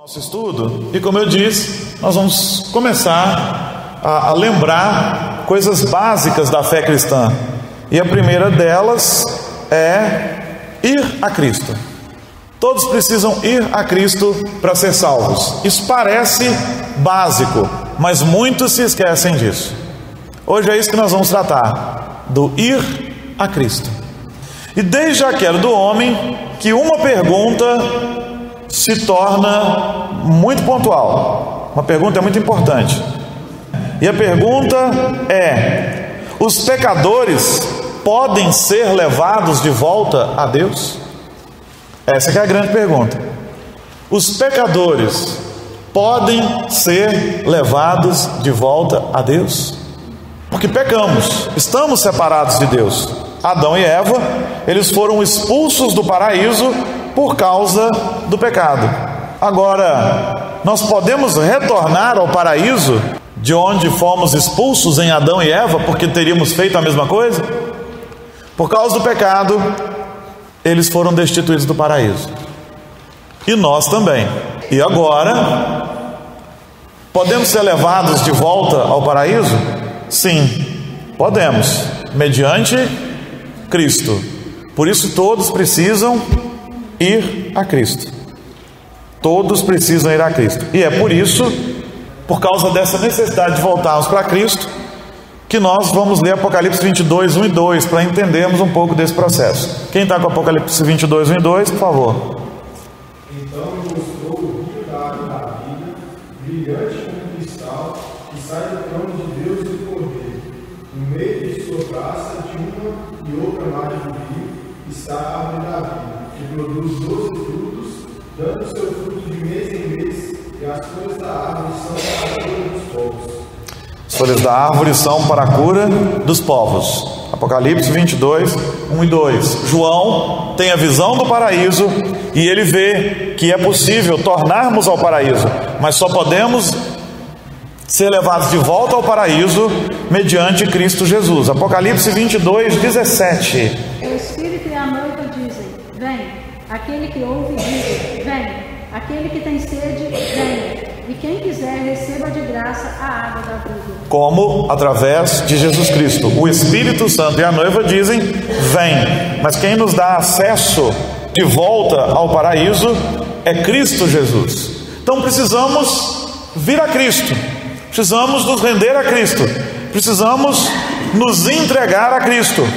Nosso estudo, e como eu disse, nós vamos começar a lembrar coisas básicas da fé cristã. E a primeira delas é ir a Cristo. Todos precisam ir a Cristo para ser salvos. Isso parece básico, mas muitos se esquecem disso. Hoje é isso que nós vamos tratar, do ir a Cristo. E desde a queda do homem, que uma pergunta se torna muito pontual. Uma pergunta é muito importante. E a pergunta é: os pecadores podem ser levados de volta a Deus? Essa que é a grande pergunta. Os pecadores podem ser levados de volta a Deus? Porque pecamos, estamos separados de Deus. Adão e Eva, eles foram expulsos do paraíso por causa do pecado. Agora, nós podemos retornar ao paraíso de onde fomos expulsos em Adão e Eva, porque teríamos feito a mesma coisa? Por causa do pecado, eles foram destituídos do paraíso. E nós também. E agora, podemos ser levados de volta ao paraíso? Sim, podemos, mediante Cristo. Por isso todos precisam ir a Cristo. Todos precisam ir a Cristo. E é por isso, por causa dessa necessidade de voltarmos para Cristo, que nós vamos ler Apocalipse 22, 1 e 2, para entendermos um pouco desse processo. Quem está com Apocalipse 22, 1 e 2, por favor. Então me mostrou o rio da água da vida, brilhante como cristal, que sai do trono de Deus e do Cordeiro. No meio de sua praça, de uma e outra margem do rio, está a árvore da vida, que produz 12 frutos, dando seu fruto de mês em mês, e as folhas da árvore são para a cura dos povos. As folhas da árvore são para a cura dos povos. Apocalipse 22, 1 e 2. João tem a visão do paraíso e ele vê que é possível tornarmos ao paraíso, mas só podemos ser levados de volta ao paraíso mediante Cristo Jesus. Apocalipse 22, 17. O Espírito e a noiva dizem: vem. Aquele que ouve diz: vem. Aquele que tem sede, vem. E quem quiser, receba de graça a água da vida. Como? Através de Jesus Cristo. O Espírito Santo e a noiva dizem: vem. Mas quem nos dá acesso de volta ao paraíso é Cristo Jesus. Então precisamos vir a Cristo. Precisamos nos render a Cristo. Precisamos nos entregar a Cristo.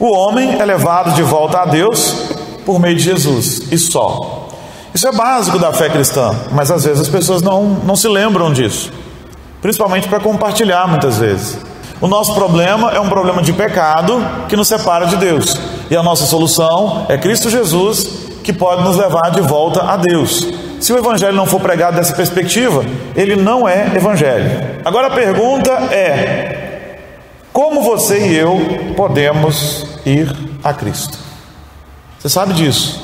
O homem é levado de volta a Deus por meio de Jesus, e só. Isso é básico da fé cristã, mas às vezes as pessoas não se lembram disso, principalmente para compartilhar muitas vezes. O nosso problema é um problema de pecado que nos separa de Deus, e a nossa solução é Cristo Jesus, que pode nos levar de volta a Deus. Se o evangelho não for pregado dessa perspectiva, ele não é evangelho. Agora a pergunta é: como você e eu podemos ir a Cristo? Você sabe disso?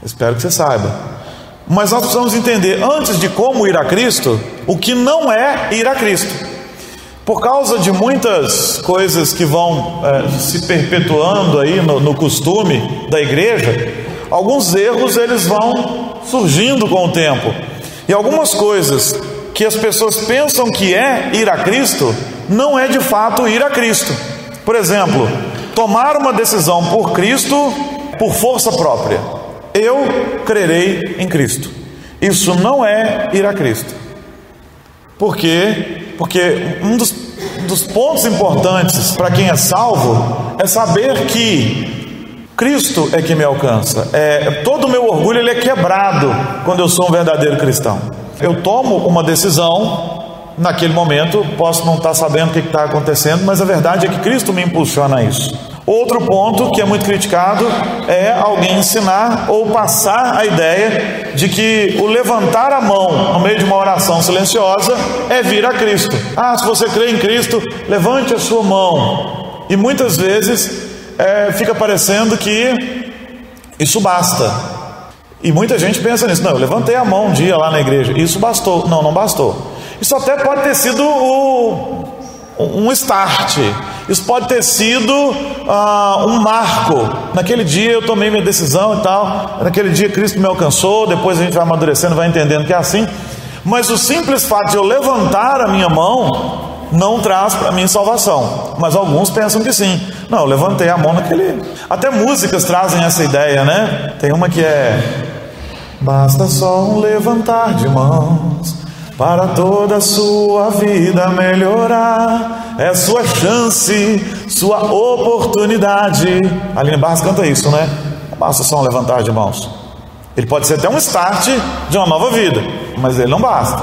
Espero que você saiba. Mas nós precisamos entender, antes de como ir a Cristo, o que não é ir a Cristo. Por causa de muitas coisas que vão se perpetuando aí no costume da igreja, alguns erros eles vão surgindo com o tempo. E algumas coisas que as pessoas pensam que é ir a Cristo, não é de fato ir a Cristo. Por exemplo, tomar uma decisão por Cristo por força própria. Eu crerei em Cristo. Isso não é ir a Cristo. Por quê? Porque um dos pontos importantes para quem é salvo é saber que Cristo é que me alcança. Todo o meu orgulho ele é quebrado quando eu sou um verdadeiro cristão. Eu tomo uma decisão, naquele momento posso não estar sabendo o que está acontecendo, mas a verdade é que Cristo me impulsiona a isso. Outro ponto que é muito criticado é alguém ensinar ou passar a ideia de que o levantar a mão no meio de uma oração silenciosa é vir a Cristo. Se você crê em Cristo, levante a sua mão. E muitas vezes fica parecendo que isso basta. E muita gente pensa nisso: não, eu levantei a mão um dia lá na igreja, isso bastou. Não bastou. Isso até pode ter sido um start. Isso pode ter sido um marco. Naquele dia eu tomei minha decisão e tal, naquele dia Cristo me alcançou. Depois a gente vai amadurecendo, vai entendendo que é assim. Mas o simples fato de eu levantar a minha mão não traz para mim salvação. Mas alguns pensam que sim. Não, eu levantei a mão naquele... Até músicas trazem essa ideia, né? Tem uma que é: basta só um levantar de mãos para toda a sua vida melhorar. É sua chance, sua oportunidade. Aline Barros canta isso, né? Basta só um levantar de mãos. Ele pode ser até um start de uma nova vida, mas ele não basta.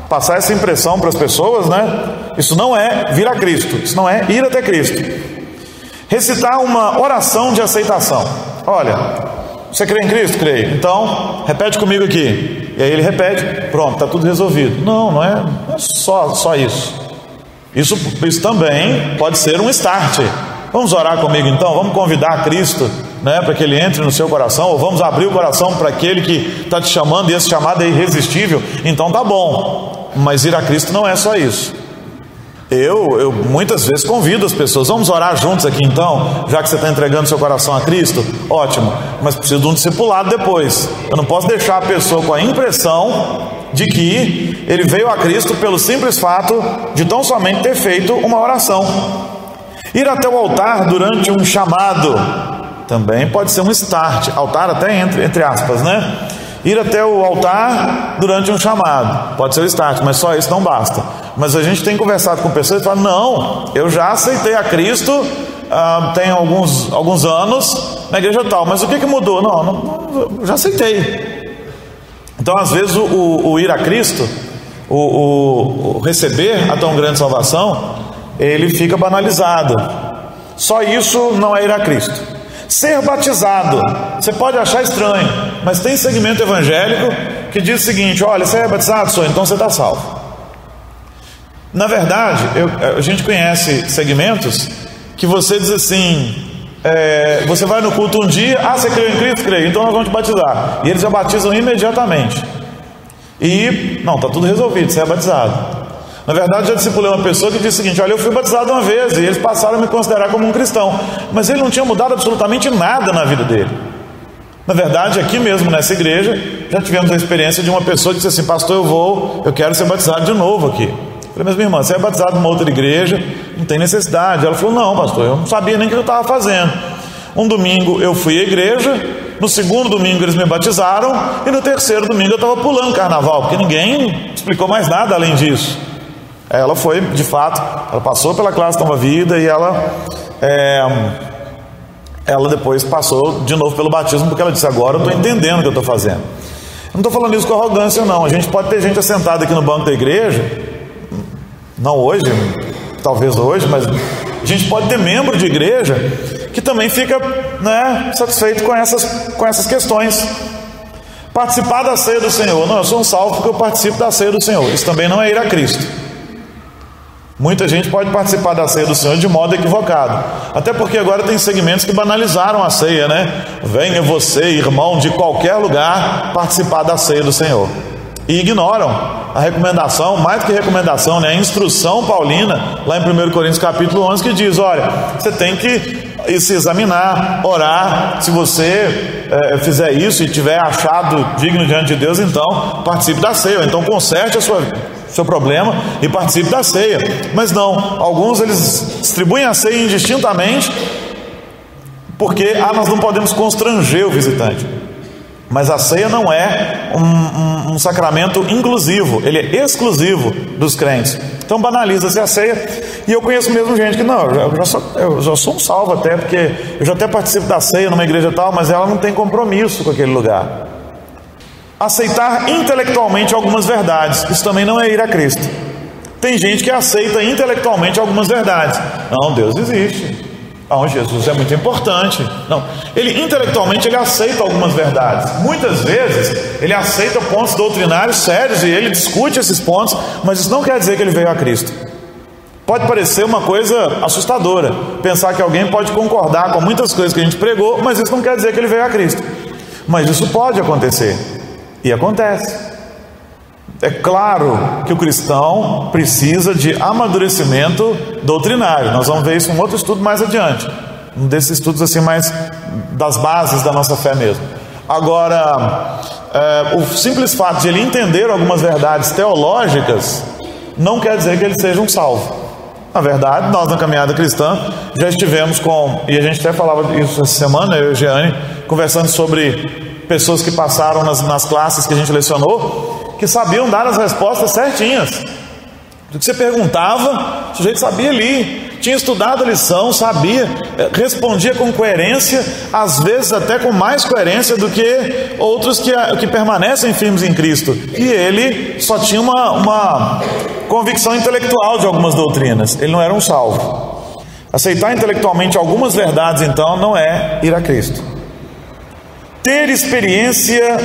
Passar essa impressão para as pessoas, né? Isso não é vir a Cristo, isso não é ir até Cristo. Recitar uma oração de aceitação. Olha, você crê em Cristo? Creio. Então, repete comigo aqui. E aí ele repete, pronto, está tudo resolvido. Não é só isso. Isso também pode ser um start. Vamos orar comigo então? Vamos convidar Cristo, né, para que Ele entre no seu coração? Ou vamos abrir o coração para aquele que está te chamando, e esse chamado é irresistível? Então tá bom. Mas ir a Cristo não é só isso. Eu muitas vezes convido as pessoas: vamos orar juntos aqui então, já que você está entregando seu coração a Cristo? Ótimo, mas preciso de um discipulado depois. Eu não posso deixar a pessoa com a impressão de que ele veio a Cristo pelo simples fato de tão somente ter feito uma oração. Ir até o altar durante um chamado também pode ser um start. Altar até entre aspas, né? Ir até o altar durante um chamado pode ser o start, mas só isso não basta. Mas a gente tem conversado com pessoas que falam: não, eu já aceitei a Cristo tem alguns anos na igreja tal, mas o que mudou? Não, já aceitei. Então às vezes o ir a Cristo, o receber a tão grande salvação, ele fica banalizado. Só isso não é ir a Cristo. Ser batizado, você pode achar estranho, mas tem segmento evangélico que diz o seguinte: olha, você é batizado? Sou, então você está salvo. Na verdade, a gente conhece segmentos que você diz assim: você vai no culto um dia, você creu em Cristo? Creio, então nós vamos te batizar. E eles já batizam imediatamente. E, não, está tudo resolvido, você é batizado. Na verdade, já discipulei uma pessoa que disse o seguinte: olha, eu fui batizado uma vez e eles passaram a me considerar como um cristão, mas ele não tinha mudado absolutamente nada na vida dele. Na verdade, aqui mesmo nessa igreja, já tivemos a experiência de uma pessoa que disse assim: pastor, eu quero ser batizado de novo aqui. Eu falei: mas minha irmã, você é batizado numa outra igreja, não tem necessidade. Ela falou: não, pastor, eu não sabia nem o que eu estava fazendo. Um domingo eu fui à igreja, no segundo domingo eles me batizaram, e no terceiro domingo eu estava pulando carnaval, porque ninguém explicou mais nada além disso. Ela foi, de fato, ela passou pela classe Nova Vida e ela depois passou de novo pelo batismo, porque ela disse: agora eu estou entendendo o que eu estou fazendo. Eu não estou falando isso com arrogância, não. A gente pode ter gente assentada aqui no banco da igreja, não hoje, talvez hoje, mas a gente pode ter membro de igreja que também fica, né, satisfeito com essas questões. Participar da ceia do Senhor: não, eu sou um salvo porque eu participo da ceia do Senhor. Isso também não é ir a Cristo. Muita gente pode participar da ceia do Senhor de modo equivocado, até porque agora tem segmentos que banalizaram a ceia, né? Venha você, irmão, de qualquer lugar, participar da ceia do Senhor, e ignoram a recomendação, mais do que recomendação, né? A instrução paulina, lá em 1 Coríntios capítulo 11, que diz: olha, você tem que se examinar, orar. Se você fizer isso e tiver achado digno diante de Deus, então participe da ceia, então conserte seu problema e participe da ceia. Mas não, alguns eles distribuem a ceia indistintamente, porque nós não podemos constranger o visitante. Mas a ceia não é um sacramento inclusivo, ele é exclusivo dos crentes. Então banaliza-se a ceia. E eu conheço mesmo gente que não, eu já sou um salvo até, porque eu já até participo da ceia numa igreja tal, mas ela não tem compromisso com aquele lugar. Aceitar intelectualmente algumas verdades, isso também não é ir a Cristo. Tem gente que aceita intelectualmente algumas verdades. Não, Deus existe. Não, Jesus é muito importante. Não, intelectualmente ele aceita algumas verdades. Muitas vezes ele aceita pontos doutrinários sérios e ele discute esses pontos, mas isso não quer dizer que ele veio a Cristo. Pode parecer uma coisa assustadora pensar que alguém pode concordar com muitas coisas que a gente pregou, mas isso não quer dizer que ele veio a Cristo. Mas isso pode acontecer. E acontece. É claro que o cristão precisa de amadurecimento doutrinário. Nós vamos ver isso em um outro estudo mais adiante, um desses estudos assim mais das bases da nossa fé mesmo. Agora, o simples fato de ele entender algumas verdades teológicas não quer dizer que ele seja um salvo. Na verdade, nós na caminhada cristã já estivemos e a gente até falava isso essa semana, eu e a Jeane, conversando sobre pessoas que passaram nas classes que a gente lecionou, que sabiam dar as respostas certinhas. Do que você perguntava, o sujeito sabia ali, tinha estudado a lição, sabia, respondia com coerência, às vezes até com mais coerência do que outros que permanecem firmes em Cristo. E ele só tinha uma convicção intelectual de algumas doutrinas, ele não era um salvo. Aceitar intelectualmente algumas verdades, então, não é ir a Cristo. Ter experiência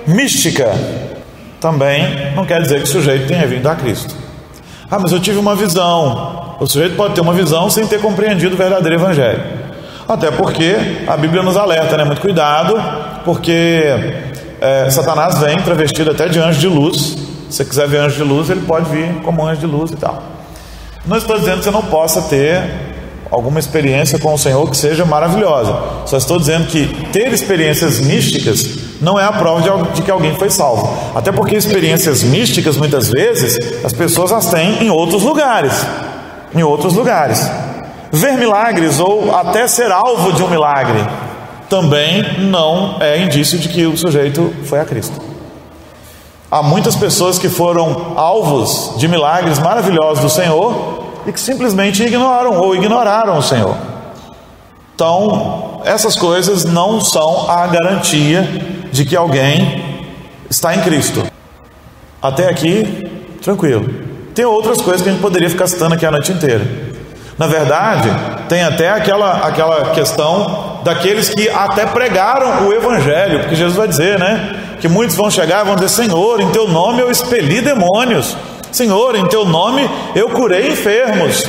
mística também não quer dizer que o sujeito tenha vindo a Cristo. Ah, mas eu tive uma visão. O sujeito pode ter uma visão sem ter compreendido o verdadeiro evangelho. Até porque a Bíblia nos alerta, né? Muito cuidado, porque Satanás vem travestido até de anjo de luz. Se você quiser ver anjo de luz, ele pode vir como anjo de luz e tal. Não estou dizendo que você não possa ter alguma experiência com o Senhor que seja maravilhosa. Só estou dizendo que ter experiências místicas não é a prova de que alguém foi salvo. Até porque experiências místicas, muitas vezes, as pessoas as têm em outros lugares. Em outros lugares. Ver milagres ou até ser alvo de um milagre também não é indício de que o sujeito foi a Cristo. Há muitas pessoas que foram alvos de milagres maravilhosos do Senhor e que simplesmente ignoram ou ignoraram o Senhor. Então, essas coisas não são a garantia de que alguém está em Cristo. Até aqui, tranquilo. Tem outras coisas que a gente poderia ficar citando aqui a noite inteira. Na verdade, tem até aquela questão daqueles que até pregaram o Evangelho, porque Jesus vai dizer, né, que muitos vão chegar e vão dizer: Senhor, em teu nome eu expeli demônios, Senhor, em teu nome eu curei enfermos.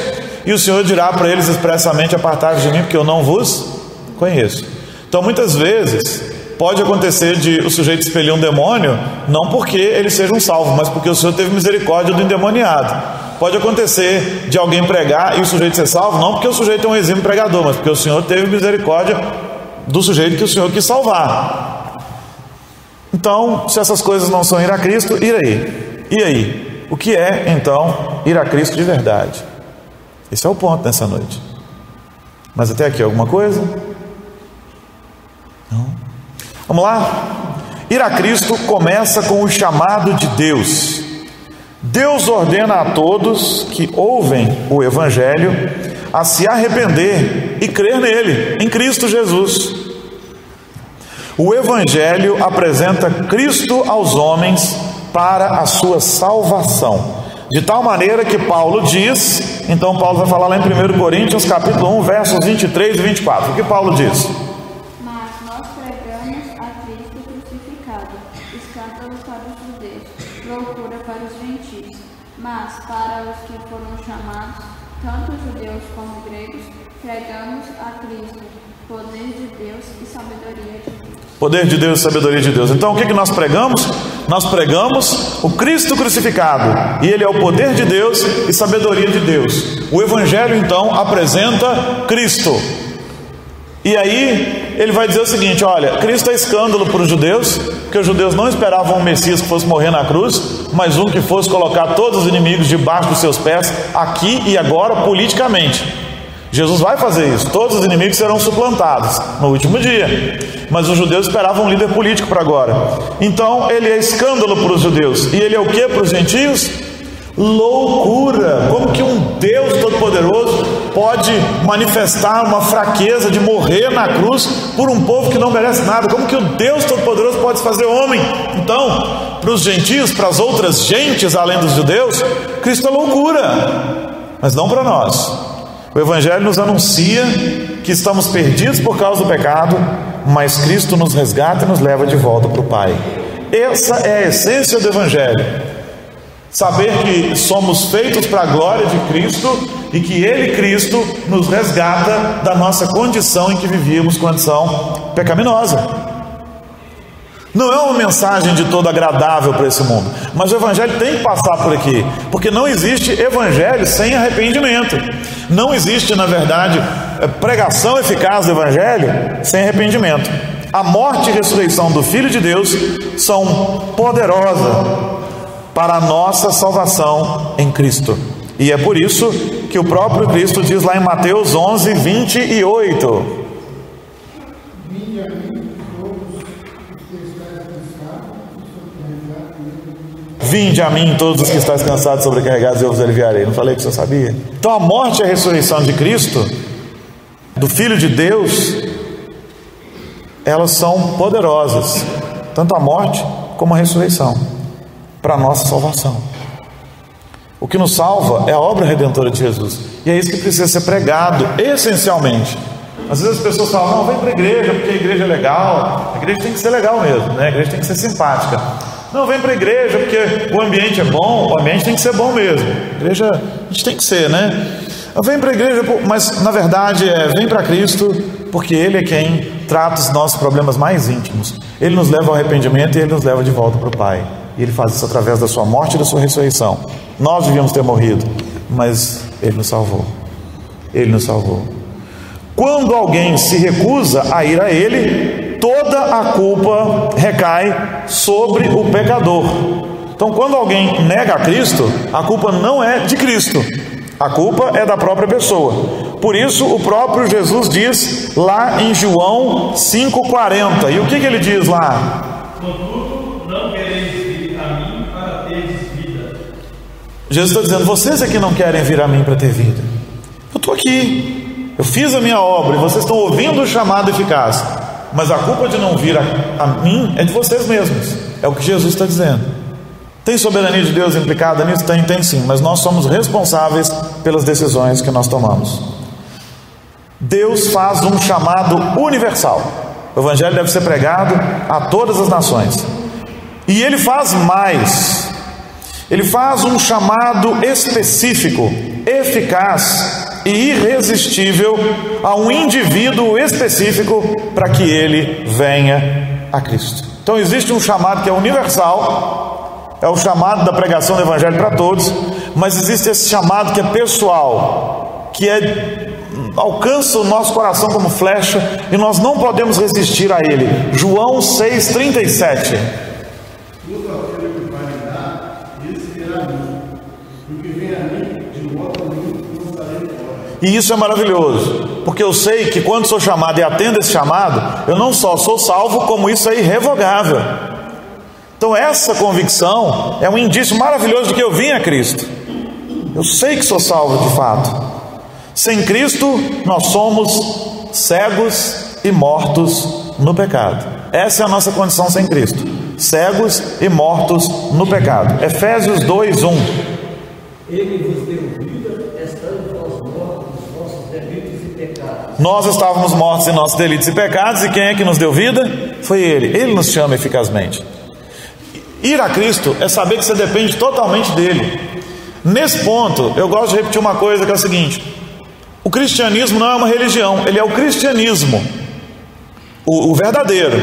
E o Senhor dirá para eles expressamente: apartai-vos de mim, porque eu não vos conheço. Então, muitas vezes pode acontecer de o sujeito expelir um demônio, não porque ele seja um salvo, mas porque o Senhor teve misericórdia do endemoniado. Pode acontecer de alguém pregar e o sujeito ser salvo, não porque o sujeito é um exímio pregador, mas porque o Senhor teve misericórdia do sujeito que o Senhor quis salvar. Então, se essas coisas não são ir a Cristo, e aí? O que é, então, ir a Cristo de verdade? Esse é o ponto nessa noite. Mas até aqui alguma coisa? Não? Vamos lá? Ir a Cristo começa com o chamado de Deus. Deus ordena a todos que ouvem o Evangelho a se arrepender e crer nele, em Cristo Jesus. O Evangelho apresenta Cristo aos homens para a sua salvação. De tal maneira que Paulo diz, então Paulo vai falar lá em 1 Coríntios capítulo 1, versos 23 e 24. O que Paulo diz? Mas nós pregamos a Cristo crucificado, escândalo para os judeus, loucura para os gentios. Mas para os que foram chamados, tanto judeus como gregos, pregamos a Cristo, poder de Deus e sabedoria de Deus. Poder de Deus e sabedoria de Deus. Então o que nós pregamos? Nós pregamos o Cristo crucificado, e Ele é o poder de Deus e sabedoria de Deus. O Evangelho então apresenta Cristo. E aí ele vai dizer o seguinte: olha, Cristo é escândalo para os judeus, porque os judeus não esperavam um Messias que fosse morrer na cruz, mas um que fosse colocar todos os inimigos debaixo dos seus pés, aqui e agora, politicamente. Jesus vai fazer isso, todos os inimigos serão suplantados no último dia, mas os judeus esperavam um líder político para agora. Então ele é escândalo para os judeus, e ele é o que para os gentios? Loucura. Como que um Deus Todo-Poderoso pode manifestar uma fraqueza de morrer na cruz por um povo que não merece nada? Como que o Deus Todo-Poderoso pode se fazer homem? Então, para os gentios, para as outras gentes além dos judeus, Cristo é loucura, mas não para nós. O Evangelho nos anuncia que estamos perdidos por causa do pecado, mas Cristo nos resgata e nos leva de volta para o Pai. Essa é a essência do Evangelho. Saber que somos feitos para a glória de Cristo e que Ele, Cristo, nos resgata da nossa condição em que vivíamos, condição pecaminosa. Não é uma mensagem de todo agradável para esse mundo, mas o Evangelho tem que passar por aqui, porque não existe Evangelho sem arrependimento. Não existe, na verdade, pregação eficaz do Evangelho sem arrependimento. A morte e a ressurreição do Filho de Deus são poderosas para a nossa salvação em Cristo. E é por isso que o próprio Cristo diz lá em Mateus 11, 28. Vinde a mim todos os que estáis cansados e sobrecarregados, eu vos aliviarei. Não falei que você sabia? Então a morte e a ressurreição de Cristo, do Filho de Deus, elas são poderosas, tanto a morte como a ressurreição, para a nossa salvação. O que nos salva é a obra redentora de Jesus, e é isso que precisa ser pregado essencialmente. Às vezes as pessoas falam, não, vem para a igreja porque a igreja é legal. A igreja tem que ser legal mesmo, né? A igreja tem que ser simpática. Não, vem para a igreja porque o ambiente é bom. O ambiente tem que ser bom mesmo. A igreja, a gente tem que ser, né? Vem para a igreja, mas na verdade vem para Cristo, porque Ele é quem trata os nossos problemas mais íntimos. Ele nos leva ao arrependimento e Ele nos leva de volta para o Pai. E Ele faz isso através da sua morte e da sua ressurreição. Nós devíamos ter morrido, mas Ele nos salvou. Ele nos salvou. Quando alguém se recusa a ir a Ele, toda a culpa recai sobre o pecador. Então, quando alguém nega a Cristo, a culpa não é de Cristo, a culpa é da própria pessoa. Por isso, o próprio Jesus diz lá em João 5,40. E o que ele diz lá? Contudo, não quereis vir a mim para teres vida. Jesus está dizendo, vocês é que não querem vir a mim para ter vida. Eu estou aqui, eu fiz a minha obra e vocês estão ouvindo o chamado eficaz. Mas a culpa de não vir a mim é de vocês mesmos. É o que Jesus está dizendo. Tem soberania de Deus implicada nisso? Tem sim, mas nós somos responsáveis pelas decisões que nós tomamos. Deus faz um chamado universal. O Evangelho deve ser pregado a todas as nações. E Ele faz mais. Ele faz um chamado específico, eficaz e irresistível a um indivíduo específico para que ele venha a Cristo. Então existe um chamado que é universal, é o chamado da pregação do Evangelho para todos, mas existe esse chamado que é pessoal, que alcança o nosso coração como flecha e nós não podemos resistir a ele. João 6,37. E isso é maravilhoso, porque eu sei que quando sou chamado e atendo esse chamado, eu não só sou salvo, como isso é irrevogável. Então essa convicção é um indício maravilhoso de que eu vim a Cristo. Eu sei que sou salvo de fato. Sem Cristo nós somos cegos e mortos no pecado. Essa é a nossa condição sem Cristo, cegos e mortos no pecado. Efésios 2:1. Ele vos deu vida, estando vós mortos nos vossos delitos e pecados. Nós estávamos mortos em nossos delitos e pecados, e quem é que nos deu vida? Foi Ele. Ele nos chama eficazmente. Ir a Cristo é saber que você depende totalmente dele. Nesse ponto, eu gosto de repetir uma coisa que é o seguinte: o cristianismo não é uma religião, ele é o cristianismo, o verdadeiro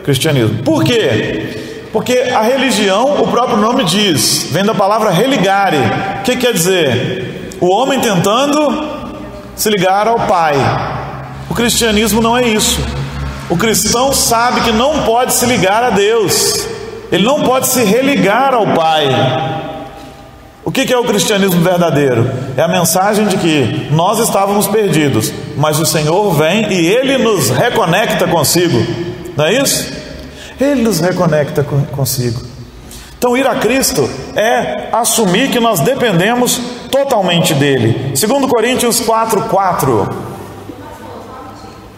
cristianismo. Por quê? Porque a religião, o próprio nome diz, vem da palavra religare. O que quer dizer? O homem tentando se ligar ao Pai. O cristianismo não é isso. O cristão sabe que não pode se ligar a Deus, ele não pode se religar ao Pai. O que é o cristianismo verdadeiro? É a mensagem de que nós estávamos perdidos, mas o Senhor vem e Ele nos reconecta consigo. Não é isso? Ele nos reconecta consigo. Então ir a Cristo é assumir que nós dependemos totalmente dEle. 2 Coríntios 4:4.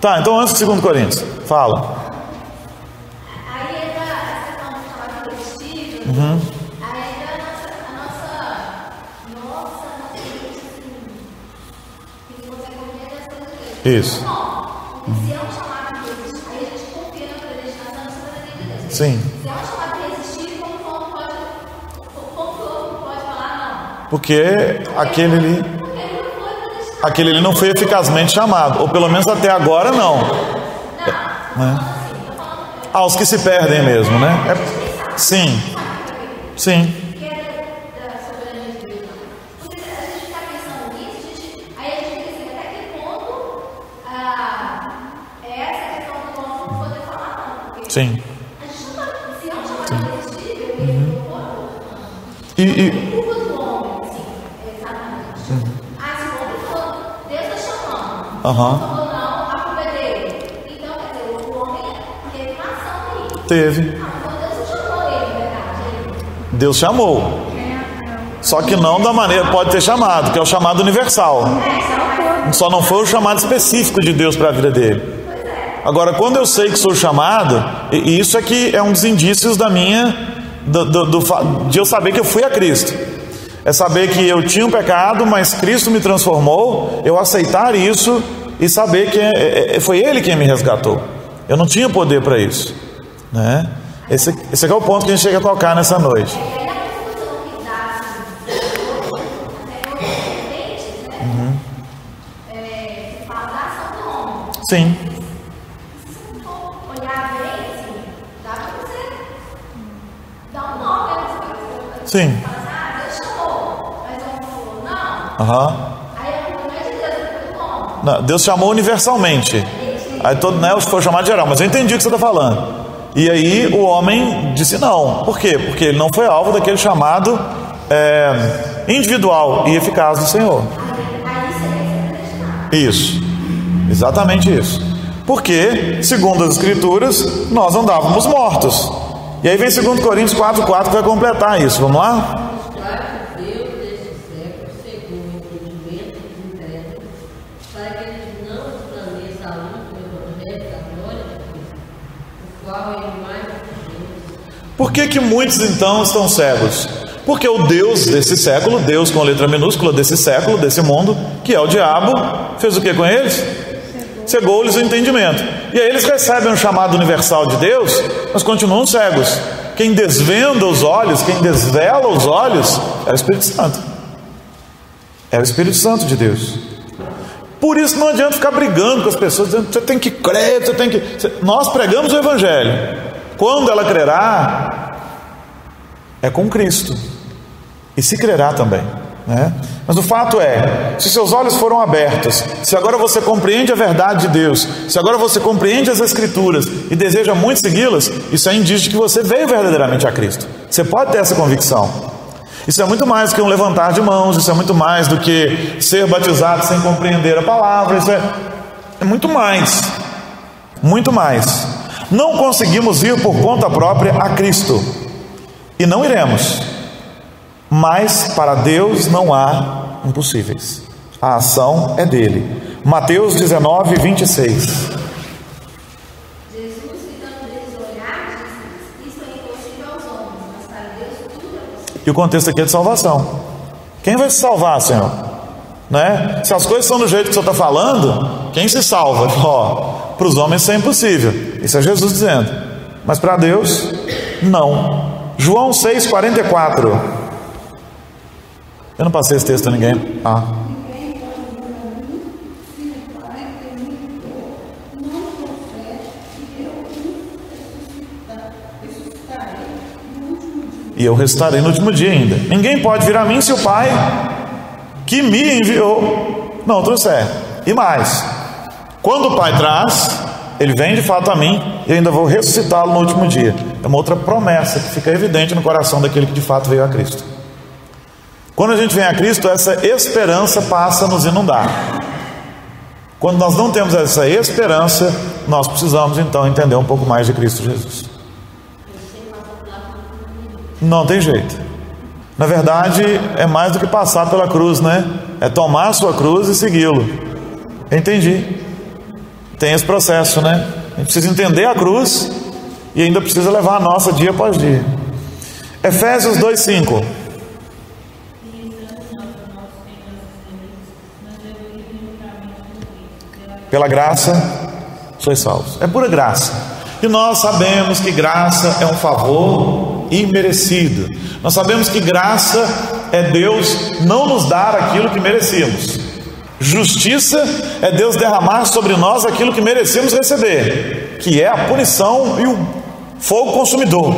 Tá, então antes de 2 Coríntios, fala. Aí entra essa questão de falar de vestígio. Aí entra a nossa que você confia nessa coisa. Isso. Se é um chamado que existe, aí a gente confia na predestinação da soberania de Deus. Sim. Se é um chamado que existir, como o outro pode falar não? Porque aquele ali não foi eficazmente chamado, ou pelo menos até agora não. Aos que se perdem mesmo, né? Sim, sim. Sim. Teve. Deus chamou. Só que não da maneira, pode ter chamado, que é o chamado universal. Só não foi o chamado específico de Deus para a vida dele. Agora, quando eu sei que sou chamado, e isso aqui é um dos indícios da minha, de eu saber que eu fui a Cristo. É saber que eu tinha um pecado, mas Cristo me transformou, eu aceitar isso e saber que foi Ele quem me resgatou. Eu não tinha poder para isso, né? Esse aqui é o ponto que a gente chega a tocar nessa noite. Sim. Sim. Não, Deus chamou universalmente. Aí todo, né, foi chamado geral, mas eu entendi o que você está falando. E aí o homem disse não. Por quê? Porque ele não foi alvo daquele chamado individual e eficaz do Senhor. Isso. Exatamente isso. Porque, segundo as Escrituras, nós andávamos mortos. E aí vem 2 Coríntios 4,4 que vai completar isso. Vamos lá? Por que muitos então estão cegos? Porque o Deus desse século, Deus com letra minúscula desse século, desse mundo, que é o diabo, fez o que com eles? Cegou-lhes o entendimento. E aí eles recebem um chamado universal de Deus, mas continuam cegos. Quem desvenda os olhos, quem desvela os olhos, é o Espírito Santo. É o Espírito Santo de Deus. Por isso não adianta ficar brigando com as pessoas, dizendo, você tem que crer, você tem que... Nós pregamos o Evangelho. Quando ela crerá, é com Cristo. E se crerá também, né? Mas o fato é, se seus olhos foram abertos, se agora você compreende a verdade de Deus, se agora você compreende as Escrituras e deseja muito segui-las, isso é indício de que você veio verdadeiramente a Cristo. Você pode ter essa convicção. Isso é muito mais do que um levantar de mãos, isso é muito mais do que ser batizado sem compreender a palavra, isso é muito mais. Muito mais. Não conseguimos ir por conta própria a Cristo, e não iremos, mas para Deus não há impossíveis. A ação é dele. Mateus 19, 26. Jesus, ficando deles olhar, disse: Isso é impossível aos homens, mas para Deus tudo é possível. E o contexto aqui é de salvação. Quem vai se salvar, Senhor? Né? Se as coisas são do jeito que o Senhor está falando, quem se salva? Para os homens isso é impossível. Isso é Jesus dizendo. Mas para Deus, não. João 6,44. Eu não passei esse texto a ninguém. E eu ressuscitarei no último dia ainda. Ninguém pode vir a mim se o Pai que me enviou não trouxer. E mais, quando o Pai traz, Ele vem de fato a mim e ainda vou ressuscitá-lo no último dia. É uma outra promessa que fica evidente no coração daquele que de fato veio a Cristo. Quando a gente vem a Cristo, essa esperança passa a nos inundar. Quando nós não temos essa esperança, nós precisamos então entender um pouco mais de Cristo Jesus. Não tem jeito. Na verdade, é mais do que passar pela cruz, né? É tomar a sua cruz e segui-lo. Entendi. Tem esse processo, né? A gente precisa entender a cruz e ainda precisa levar a nossa dia após dia. Efésios 2:5. Pela graça sois salvos. É pura graça. E nós sabemos que graça é um favor imerecido. Nós sabemos que graça é Deus não nos dar aquilo que merecemos. Justiça é Deus derramar sobre nós aquilo que merecemos receber, que é a punição e fogo consumidor.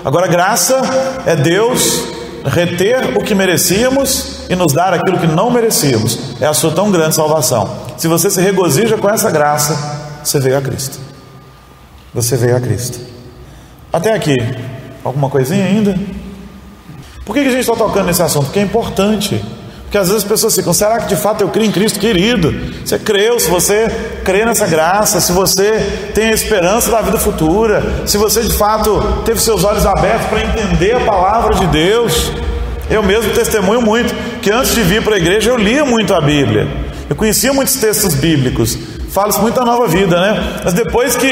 Agora, graça é Deus reter o que merecíamos e nos dar aquilo que não merecíamos. É a sua tão grande salvação. Se você se regozija com essa graça, você veio a Cristo. Você veio a Cristo. Até aqui, alguma coisinha ainda? Por que a gente está tocando nesse assunto? Porque é importante. Porque às vezes as pessoas ficam, será que de fato eu creio em Cristo? Querido, você creu, se você crê nessa graça, se você tem a esperança da vida futura, se você de fato teve seus olhos abertos para entender a palavra de Deus. Eu mesmo testemunho muito, que antes de vir para a igreja eu lia muito a Bíblia, eu conhecia muitos textos bíblicos, falo-se muito da nova vida, né? Mas depois que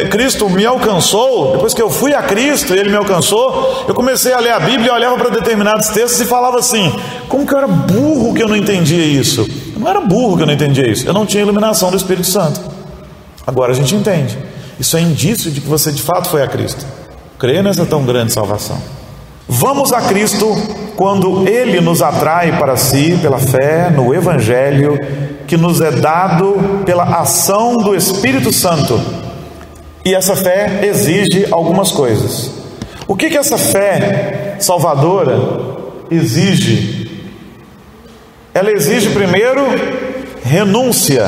Cristo me alcançou, depois que eu fui a Cristo e Ele me alcançou, eu comecei a ler a Bíblia, eu olhava para determinados textos e falava assim, como que eu era burro que eu não entendia isso? Eu não era burro que eu não entendia isso, eu não tinha iluminação do Espírito Santo. Agora a gente entende. Isso é indício de que você de fato foi a Cristo. Crê nessa tão grande salvação. Vamos a Cristo quando Ele nos atrai para si pela fé no Evangelho que nos é dado pela ação do Espírito Santo. E essa fé exige algumas coisas. O que essa fé salvadora exige? Ela exige primeiro renúncia.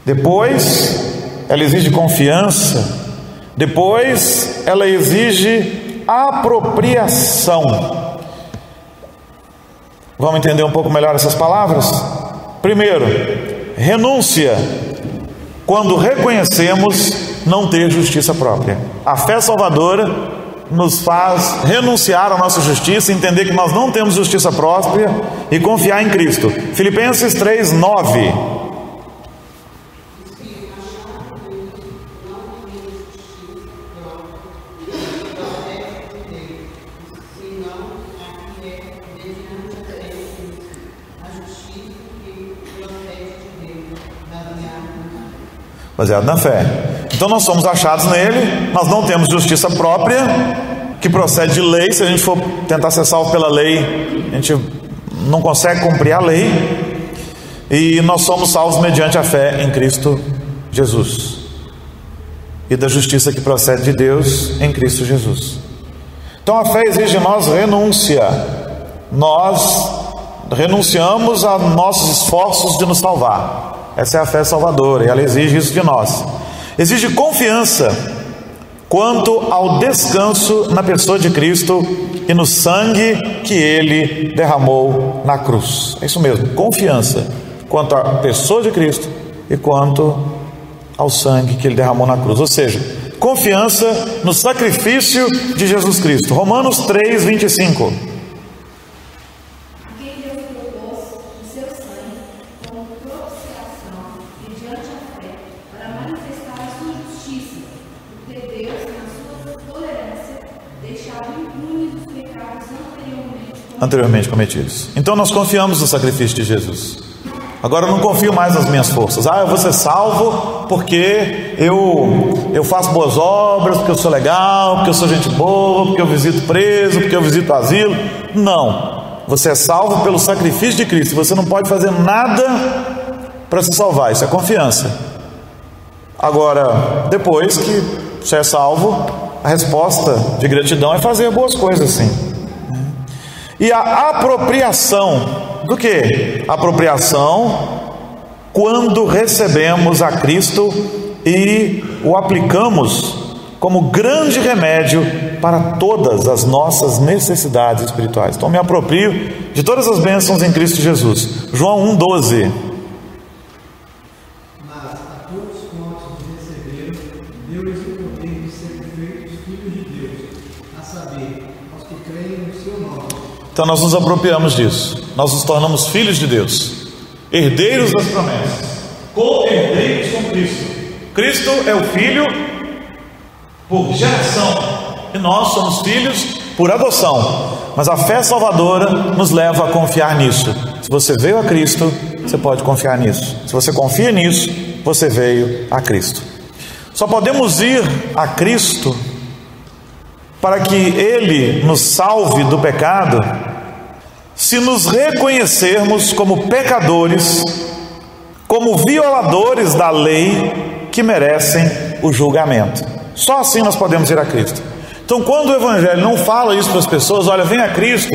Depois ela exige confiança. Depois ela exige apropriação. Vamos entender um pouco melhor essas palavras? Primeiro, renúncia. Quando reconhecemos não ter justiça própria. A fé salvadora nos faz renunciar à nossa justiça, entender que nós não temos justiça própria e confiar em Cristo. Filipenses 3:9. Baseado na fé. Então nós somos achados nele, nós não temos justiça própria, que procede de lei. Se a gente for tentar ser salvo pela lei, a gente não consegue cumprir a lei. E nós somos salvos mediante a fé em Cristo Jesus. E da justiça que procede de Deus em Cristo Jesus. Então a fé exige de nós renúncia. Nós renunciamos a nossos esforços de nos salvar. Essa é a fé salvadora e ela exige isso de nós. Exige confiança quanto ao descanso na pessoa de Cristo e no sangue que Ele derramou na cruz. É isso mesmo, confiança quanto à pessoa de Cristo e quanto ao sangue que Ele derramou na cruz. Ou seja, confiança no sacrifício de Jesus Cristo. Romanos 3:25. Anteriormente cometidos. Então nós confiamos no sacrifício de Jesus. Agora eu não confio mais nas minhas forças. Eu vou ser salvo porque eu faço boas obras, porque eu sou legal, porque eu sou gente boa, porque eu visito preso, porque eu visito asilo. Não. Você é salvo pelo sacrifício de Cristo. Você não pode fazer nada para se salvar. Isso é confiança. Agora, depois que você é salvo, a resposta de gratidão é fazer boas coisas, sim. E a apropriação do que? Apropriação quando recebemos a Cristo e o aplicamos como grande remédio para todas as nossas necessidades espirituais. Então me aproprio de todas as bênçãos em Cristo Jesus. João 1:12. Então nós nos apropriamos disso. Nós nos tornamos filhos de Deus, herdeiros das promessas, co-herdeiros com Cristo. Cristo é o Filho por geração e nós somos filhos por adoção. Mas a fé salvadora nos leva a confiar nisso. Se você veio a Cristo, você pode confiar nisso. Se você confia nisso, você veio a Cristo. Só podemos ir a Cristo para que Ele nos salve do pecado, se nos reconhecermos como pecadores, como violadores da lei que merecem o julgamento. Só assim nós podemos ir a Cristo. Então, quando o Evangelho não fala isso para as pessoas, olha, vem a Cristo,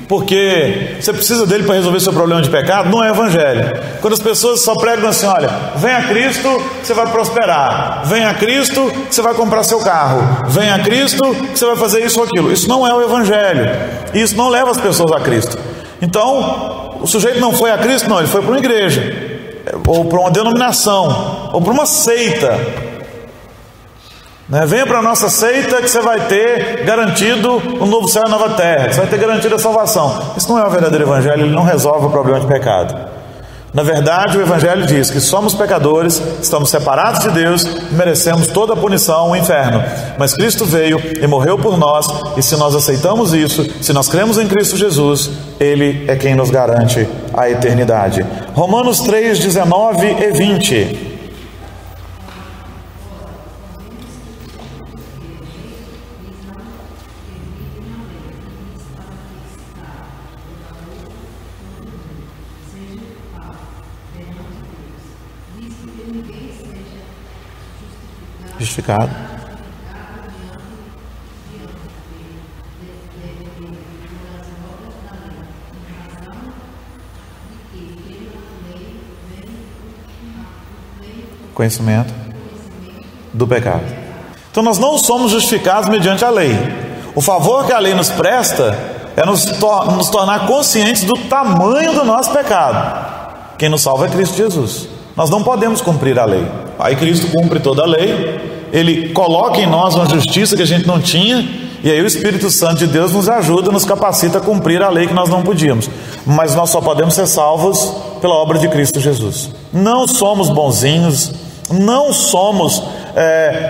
porque você precisa dele para resolver seu problema de pecado, não é Evangelho. Quando as pessoas só pregam assim, olha, vem a Cristo, você vai prosperar. Vem a Cristo, você vai comprar seu carro. Vem a Cristo, você vai fazer isso ou aquilo. Isso não é o Evangelho. Isso não leva as pessoas a Cristo. Então, o sujeito não foi a Cristo, não, ele foi para uma igreja, ou para uma denominação, ou para uma seita. Venha para a nossa seita que você vai ter garantido um novo céu e nova terra, que você vai ter garantido a salvação. Isso não é o verdadeiro Evangelho, ele não resolve o problema de pecado. Na verdade, o Evangelho diz que somos pecadores, estamos separados de Deus, merecemos toda a punição, o inferno. Mas Cristo veio e morreu por nós, e se nós aceitamos isso, se nós cremos em Cristo Jesus, Ele é quem nos garante a eternidade. Romanos 3, 19 e 20. Justificado. Conhecimento do pecado. Então nós não somos justificados mediante a lei. O favor que a lei nos presta é nos tornar conscientes do tamanho do nosso pecado. Quem nos salva é Cristo Jesus. Nós não podemos cumprir a lei. Aí Cristo cumpre toda a lei, Ele coloca em nós uma justiça que a gente não tinha, e aí o Espírito Santo de Deus nos ajuda, nos capacita a cumprir a lei que nós não podíamos. Mas nós só podemos ser salvos pela obra de Cristo Jesus. Não somos bonzinhos, não somos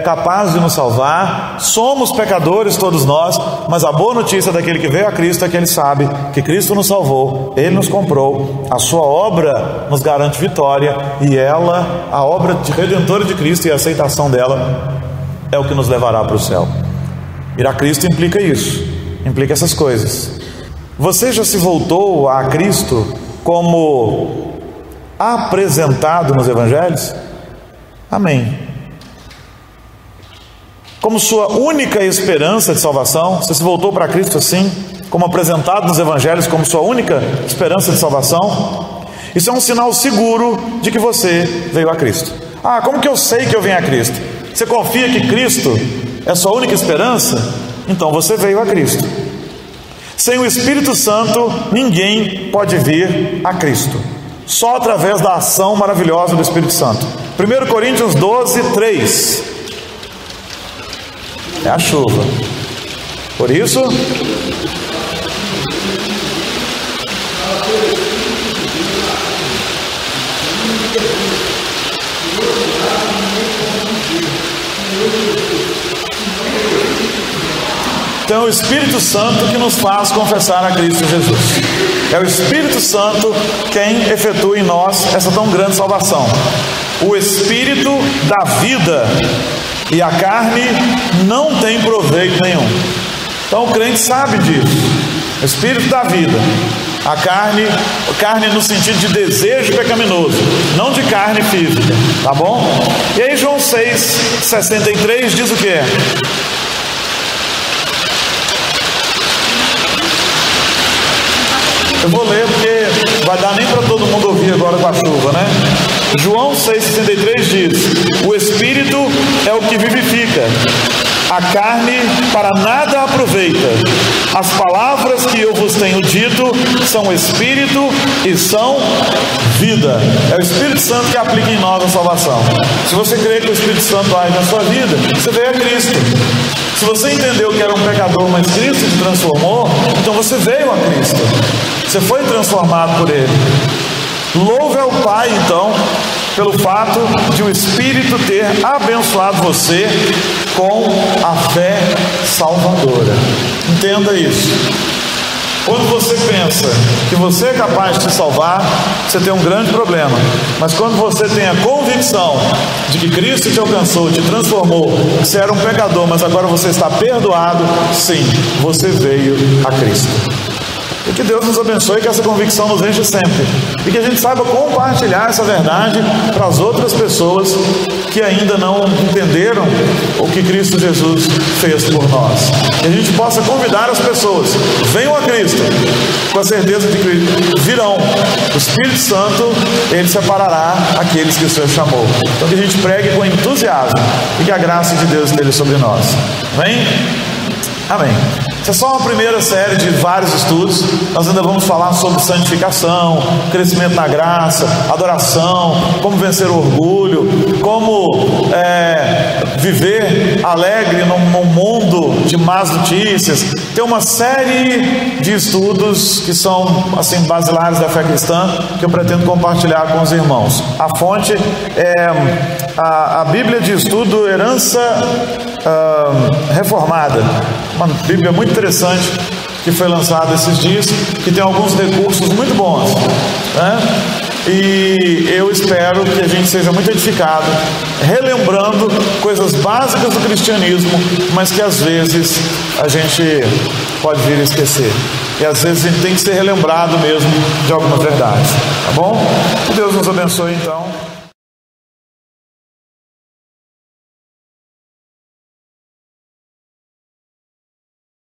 capazes de nos salvar, somos pecadores todos nós, mas a boa notícia daquele que veio a Cristo é que ele sabe que Cristo nos salvou, Ele nos comprou, a sua obra nos garante vitória, e ela, a obra de redentora de Cristo e a aceitação dela é o que nos levará para o céu. Ir a Cristo implica isso, implica essas coisas. Você já se voltou a Cristo como apresentado nos Evangelhos? Amém. Como sua única esperança de salvação, você se voltou para Cristo assim, como apresentado nos Evangelhos, como sua única esperança de salvação? Isso é um sinal seguro de que você veio a Cristo. Ah, como que eu sei que eu venho a Cristo? Você confia que Cristo é sua única esperança? Então você veio a Cristo. Sem o Espírito Santo, ninguém pode vir a Cristo. Só através da ação maravilhosa do Espírito Santo. 1 Coríntios 12, 3. É a chuva. Por isso, então é o Espírito Santo que nos faz confessar a Cristo Jesus. É o Espírito Santo quem efetua em nós essa tão grande salvação. O Espírito da vida, e a carne não tem proveito nenhum. Então o crente sabe disso. O Espírito da vida, a carne no sentido de desejo pecaminoso, não de carne física, tá bom? E aí João 6,63 diz o que? Eu vou ler porque vai dar nem para todo mundo ouvir agora com a chuva, né? João 6,63 diz: o Espírito é o que vivifica, a carne para nada aproveita. As palavras que eu vos tenho dito são Espírito e são vida. É o Espírito Santo que aplica em nós a salvação. Se você crê que o Espírito Santo age na sua vida, você veio a Cristo. Se você entendeu que era um pecador, mas Cristo te transformou, então você veio a Cristo. Você foi transformado por Ele. Louve ao Pai, então, pelo fato de o Espírito ter abençoado você com a fé salvadora. Entenda isso. Quando você pensa que você é capaz de se salvar, você tem um grande problema. Mas quando você tem a convicção de que Cristo te alcançou, te transformou, você era um pecador, mas agora você está perdoado, sim, você veio a Cristo. E que Deus nos abençoe, que essa convicção nos enche sempre. E que a gente saiba compartilhar essa verdade para as outras pessoas que ainda não entenderam o que Cristo Jesus fez por nós. Que a gente possa convidar as pessoas, venham a Cristo, com a certeza de que virão. O Espírito Santo, Ele separará aqueles que o Senhor chamou. Então que a gente pregue com entusiasmo e que a graça de Deus esteja sobre nós. Amém? Amém. Essa é só uma primeira série de vários estudos. Nós ainda vamos falar sobre santificação, crescimento na graça, adoração, como vencer o orgulho, como viver alegre num mundo de más notícias. Tem uma série de estudos que são assim basilares da fé cristã que eu pretendo compartilhar com os irmãos. A fonte é a Bíblia de Estudo Herança Reformada, uma Bíblia muito interessante que foi lançada esses dias, que tem alguns recursos muito bons, né? E eu espero que a gente seja muito edificado, relembrando coisas básicas do cristianismo, mas que às vezes a gente pode vir a esquecer. E às vezes a gente tem que ser relembrado mesmo de algumas verdades, tá bom? Que Deus nos abençoe então.